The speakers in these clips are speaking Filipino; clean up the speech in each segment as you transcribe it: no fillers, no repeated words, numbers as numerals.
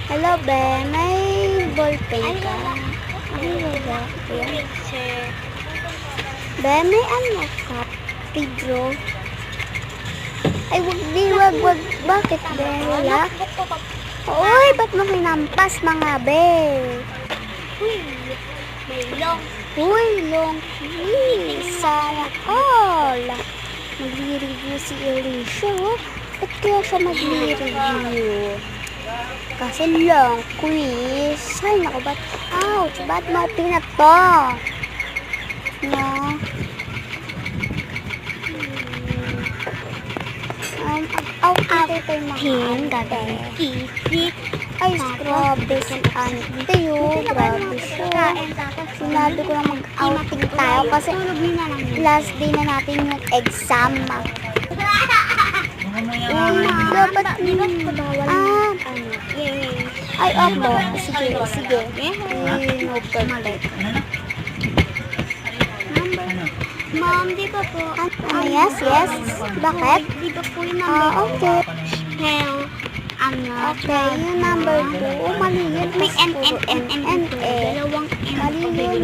Hello, be. May ballpen ka? Ano ba? Be, may ano ka? Pedro? Ay, wag. Bakit, be? Wala? Uy, ba't mo hinampas mga be? May long. Uy, long please. Sana all. Magre-review si Alicia, oh. Ba't kaya siya magre-review? Kasi long quiz. Ay, naku, ouch, ba't mo pinato? No? Ito yung mga ante. Ay, grabe si ante, oh. Grabe siya. Sinado ko lang mag-outing tayo kasi last day na natin yung exam. Dapat ay, opo. Sige. No, perfect. Ma'am, di ba po? Yes. Bakit? Di ba po yung number? Okay. Hell, Okay, yung number 2. Mali yun. May N. Dalawang N. Mali yun.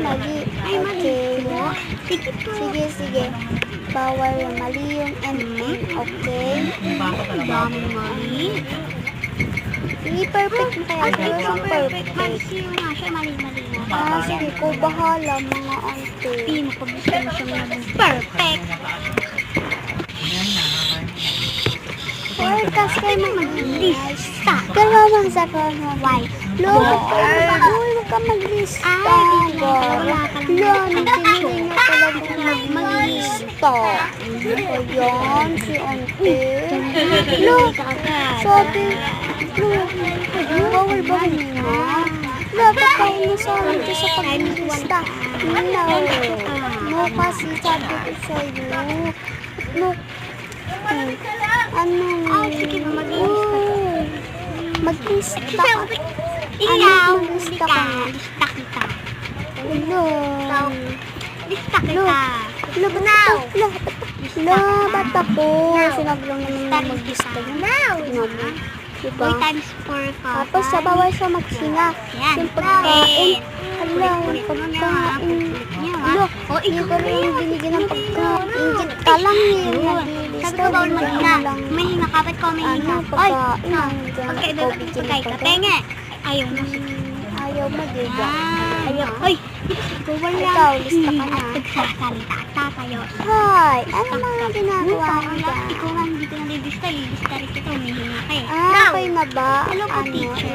Ay, mali po. Sige po. Sige. Bawal yung mali yung N. Okay. Dami mali. Sige, perfect mo kaya. Ito Yung perfect. Mali nga siya. Mali na. Sige, ko bahala mga ante. Hindi mo pa gusto mo siyang naging perfect. Or kasi Maglista. dalawang sa kanya. Why? Lord, huwag ka maglista. Wala ka lang. Lord, pinili niya talaga maglista. Ayan, si ante. Lord, sabi, Lord, bawal niya. Dapat tayo nasabi ko sa paglista. No, kasi sabi ko sa'yo. No, Sige, maglista ka. Maglista ka. Ikaw, Maglista ka. lista kita. Hello. Lista kita. Ba't ako? Sinag lang naman na maglista yun. Diba? 4 times 4 ka. Tapos sa bawal siya magsinga. Yan. Yung pagkain. Hala, yung pagkain. Hala, hindi ko rin binigyan ng pagkain. Ingit ka lang eh. Sabi ko bawal maghinga. May hinga ka, ba't ko may hinga? Ano, pagkain. Pagkain ka, penge. Ayaw mo. Ayaw mo, diba? Ayaw. Hoy, bawal lang. Ikaw, lista ka na. Nagsasalita tayo. Hi, ano mga ginagawa mo dyan? Ikaw nga hindi ka nalilista. Lilista rin kita, humihinga ka eh. Okay na ba? Hello po, teacher.